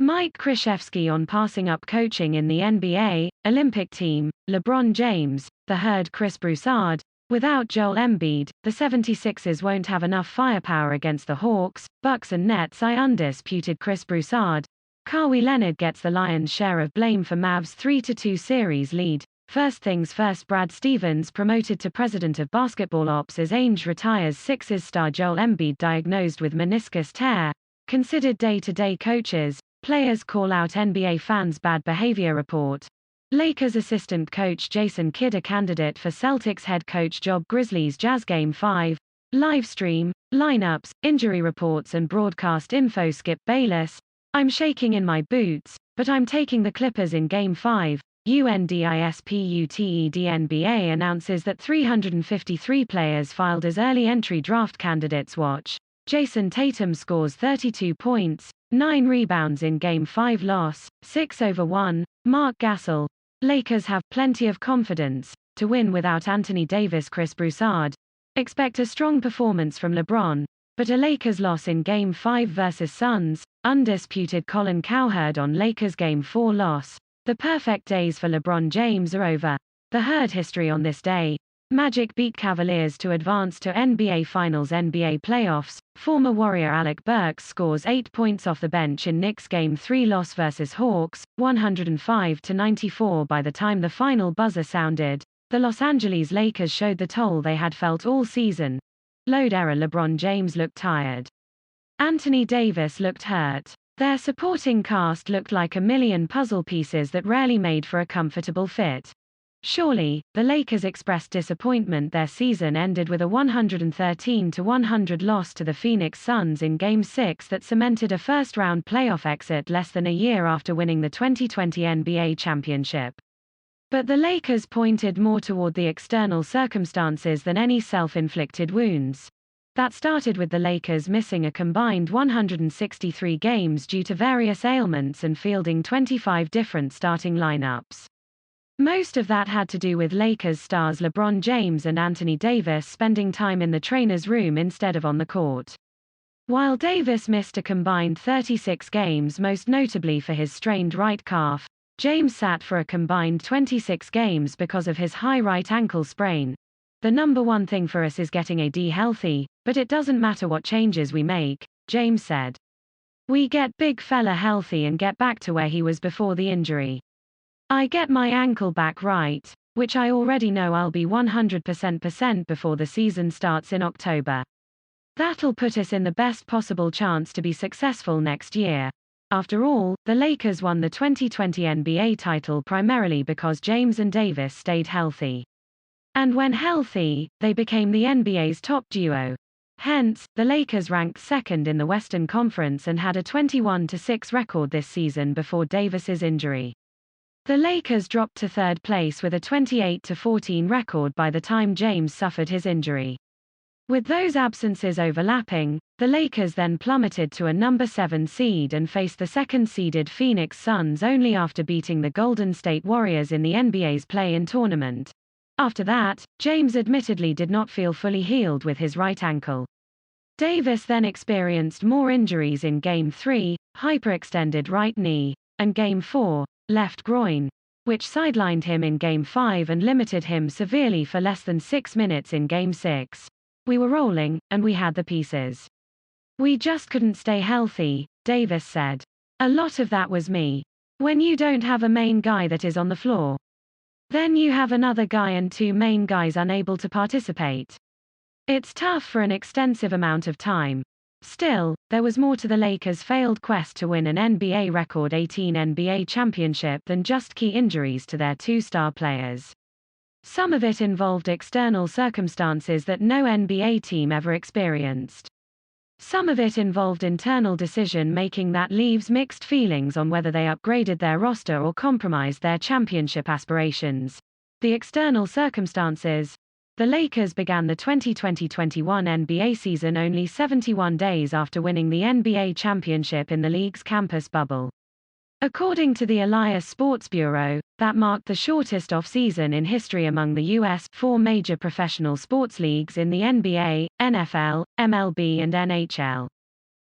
Mike Krzyzewski on passing up coaching in the NBA, Olympic team, LeBron James, the HERDChris Broussard. Without Joel Embiid, the 76ers won't have enough firepower against the Hawks, Bucks and Nets I UNDISPUTEDChris Broussard. Kawhi Leonard gets the Lions' share of blame for Mavs' 3-2 series lead. First things first, Brad Stevens promoted to president of basketball ops as Ainge retires. Sixers star Joel Embiid diagnosed with meniscus tear. Considered day-to-day coaches. Players call out NBA fans' bad behavior report. Lakers assistant coach Jason Kidd a candidate for Celtics head coach job. Grizzlies Jazz Game 5. Live stream, lineups, injury reports and broadcast info. Skip Bayless. I'm shaking in my boots, but I'm taking the Clippers in Game 5. UNDISPUTED NBA announces that 353 players filed as early entry draft candidates. Watch. Jason Tatum scores 32 points, 9 rebounds in Game 5 loss, 6/1. Mark Gasol. Lakers have plenty of confidence to win without Anthony Davis. Chris Broussard. Expect a strong performance from LeBron, but a Lakers loss in Game 5 versus Suns. Undisputed Colin Cowherd on Lakers Game 4 loss. The perfect days for LeBron James are over. The Herd history on this day. Magic beat Cavaliers to advance to NBA Finals. NBA playoffs. Former Warrior Alec Burks scores 8 points off the bench in Knicks Game 3 loss versus Hawks, 105-94. By the time the final buzzer sounded, the Los Angeles Lakers showed the toll they had felt all season. Load era. LeBron James looked tired. Anthony Davis looked hurt. Their supporting cast looked like a million puzzle pieces that rarely made for a comfortable fit. Surely, the Lakers expressed disappointment. Their season ended with a 113-100 loss to the Phoenix Suns in Game 6 that cemented a first-round playoff exit less than a year after winning the 2020 NBA championship. But the Lakers pointed more toward the external circumstances than any self-inflicted wounds. That started with the Lakers missing a combined 163 games due to various ailments and fielding 25 different starting lineups. Most of that had to do with Lakers stars LeBron James and Anthony Davis spending time in the trainer's room instead of on the court. While Davis missed a combined 36 games, most notably for his strained right calf, James sat for a combined 26 games because of his high right ankle sprain. The number one thing for us is getting AD healthy, but it doesn't matter what changes we make, James said. We get big fella healthy and get back to where he was before the injury. I get my ankle back right, which I already know I'll be 100% before the season starts in October. That'll put us in the best possible chance to be successful next year. After all, the Lakers won the 2020 NBA title primarily because James and Davis stayed healthy. And when healthy, they became the NBA's top duo. Hence, the Lakers ranked second in the Western Conference and had a 21-6 record this season before Davis's injury. The Lakers dropped to third place with a 28-14 record by the time James suffered his injury. With those absences overlapping, the Lakers then plummeted to a number 7 seed and faced the second-seeded Phoenix Suns only after beating the Golden State Warriors in the NBA's play-in tournament. After that, James admittedly did not feel fully healed with his right ankle. Davis then experienced more injuries in Game 3, hyperextended right knee, and Game 4, left groin, which sidelined him in Game 5 and limited him severely for less than 6 minutes in Game 6. We were rolling, and we had the pieces. We just couldn't stay healthy, Davis said. A lot of that was me. When you don't have a main guy that is on the floor, then you have another guy and 2 main guys unable to participate. It's tough for an extensive amount of time. Still, there was more to the Lakers' failed quest to win an NBA record 18 NBA championship than just key injuries to their 2 star players. Some of it involved external circumstances that no NBA team ever experienced. Some of it involved internal decision-making that leaves mixed feelings on whether they upgraded their roster or compromised their championship aspirations. The external circumstances. The Lakers began the 2020-21 NBA season only 71 days after winning the NBA championship in the league's campus bubble. According to the Elias Sports Bureau, that marked the shortest off-season in history among the U.S. 4 major professional sports leagues in the NBA, NFL, MLB and NHL.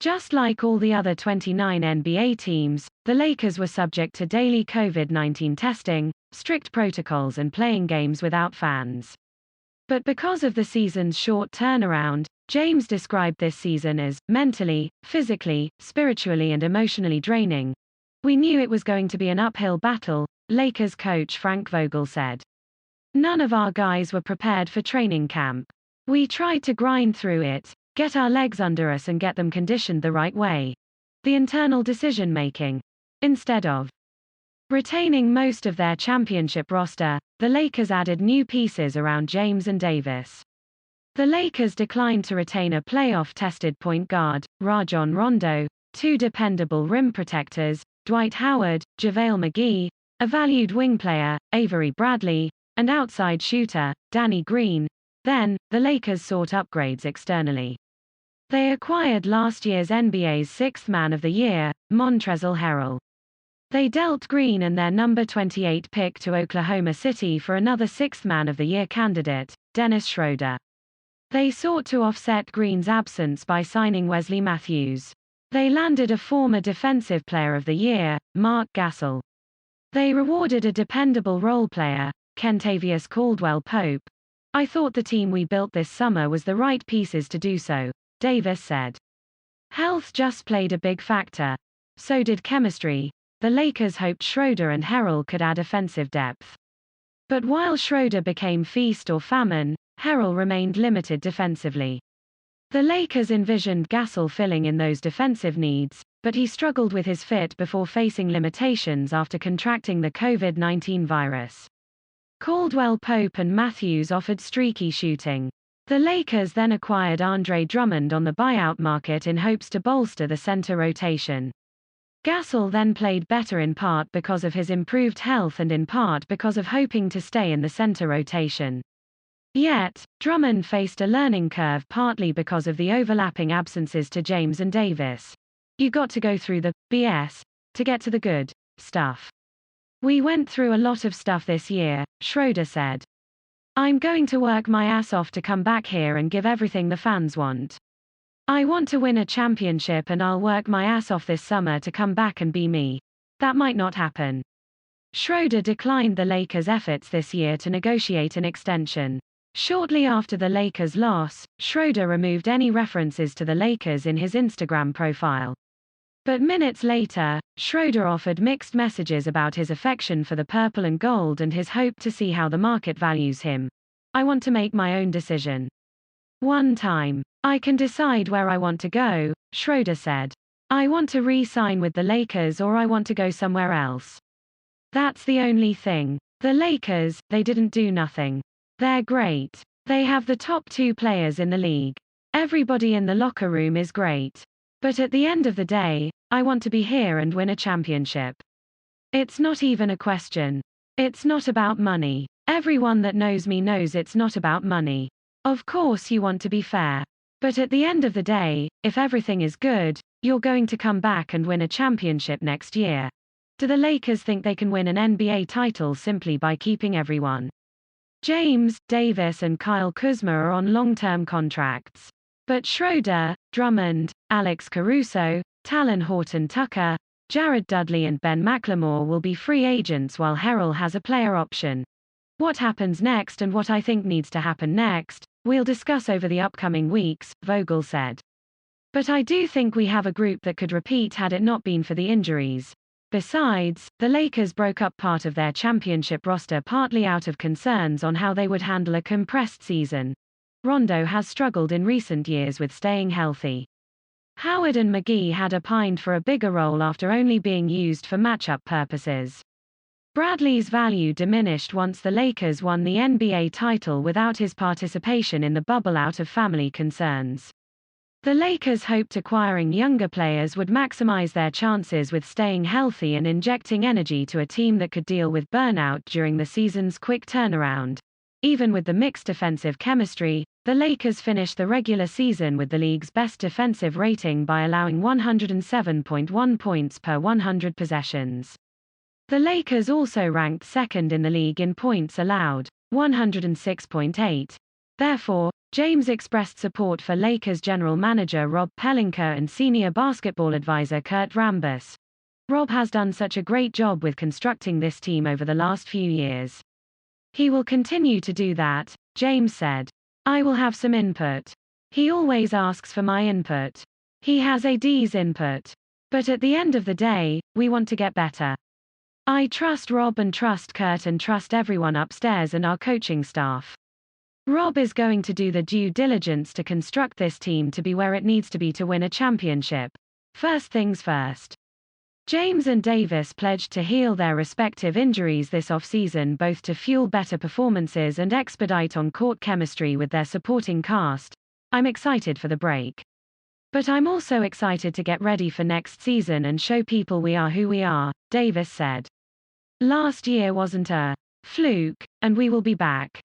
Just like all the other 29 NBA teams, the Lakers were subject to daily COVID-19 testing, strict protocols and playing games without fans. But because of the season's short turnaround, James described this season as mentally, physically, spiritually and emotionally draining. We knew it was going to be an uphill battle, Lakers coach Frank Vogel said. None of our guys were prepared for training camp. We tried to grind through it, get our legs under us and get them conditioned the right way. The internal decision making. Instead of retaining most of their championship roster, the Lakers added new pieces around James and Davis. The Lakers declined to retain a playoff-tested point guard, Rajon Rondo, 2 dependable rim protectors, Dwight Howard, JaVale McGee, a valued wing player, Avery Bradley, and outside shooter, Danny Green. Then, the Lakers sought upgrades externally. They acquired last year's NBA's 6th Man of the Year, Montrezl Harrell. They dealt Green and their number 28 pick to Oklahoma City for another 6th Man of the Year candidate, Dennis Schroeder. They sought to offset Green's absence by signing Wesley Matthews. They landed a former Defensive Player of the Year, Mark Gasol. They rewarded a dependable role player, Kentavious Caldwell-Pope. I thought the team we built this summer was the right pieces to do so, Davis said. Health just played a big factor. So did chemistry. The Lakers hoped Schroeder and Harrell could add offensive depth. But while Schroeder became feast or famine, Harrell remained limited defensively. The Lakers envisioned Gasol filling in those defensive needs, but he struggled with his fit before facing limitations after contracting the COVID-19 virus. Caldwell-Pope and Matthews offered streaky shooting. The Lakers then acquired Andre Drummond on the buyout market in hopes to bolster the center rotation. Gasol then played better in part because of his improved health and in part because of hoping to stay in the center rotation. Yet, Drummond faced a learning curve partly because of the overlapping absences to James and Davis. You got to go through the BS to get to the good stuff. We went through a lot of stuff this year, Schroeder said. I'm going to work my ass off to come back here and give everything the fans want. I want to win a championship and I'll work my ass off this summer to come back and be me. That might not happen. Schroeder declined the Lakers' efforts this year to negotiate an extension. Shortly after the Lakers' loss, Schroeder removed any references to the Lakers in his Instagram profile. But minutes later, Schroeder offered mixed messages about his affection for the purple and gold and his hope to see how the market values him. I want to make my own decision. One time. I can decide where I want to go, Schroeder said. I want to re-sign with the Lakers or I want to go somewhere else. That's the only thing. The Lakers, they didn't do nothing. They're great. They have the top 2 players in the league. Everybody in the locker room is great. But at the end of the day, I want to be here and win a championship. It's not even a question. It's not about money. Everyone that knows me knows it's not about money. Of course you want to be fair. But at the end of the day, if everything is good, you're going to come back and win a championship next year. Do the Lakers think they can win an NBA title simply by keeping everyone? James, Davis and Kyle Kuzma are on long-term contracts. But Schroeder, Drummond, Alex Caruso, Talon Horton-Tucker, Jared Dudley and Ben McLemore will be free agents while Harrell has a player option. What happens next and what I think needs to happen next, we'll discuss over the upcoming weeks, Vogel said. But I do think we have a group that could repeat had it not been for the injuries. Besides, the Lakers broke up part of their championship roster partly out of concerns on how they would handle a compressed season. Rondo has struggled in recent years with staying healthy. Howard and McGee had opined for a bigger role after only being used for matchup purposes. Bradley's value diminished once the Lakers won the NBA title without his participation in the bubble out of family concerns. The Lakers hoped acquiring younger players would maximize their chances with staying healthy and injecting energy to a team that could deal with burnout during the season's quick turnaround. Even with the mixed defensive chemistry, the Lakers finished the regular season with the league's best defensive rating by allowing 107.1 points per 100 possessions. The Lakers also ranked second in the league in points allowed, 106.8. Therefore, James expressed support for Lakers general manager Rob Pelinka and senior basketball advisor Kurt Rambis. Rob has done such a great job with constructing this team over the last few years. He will continue to do that, James said. I will have some input. He always asks for my input. He has AD's input. But at the end of the day, we want to get better. I trust Rob and trust Kurt and trust everyone upstairs and our coaching staff. Rob is going to do the due diligence to construct this team to be where it needs to be to win a championship. First things first. James and Davis pledged to heal their respective injuries this offseason, both to fuel better performances and expedite on-court chemistry with their supporting cast. I'm excited for the break. But I'm also excited to get ready for next season and show people we are who we are, Davis said. Last year wasn't a fluke, and we will be back.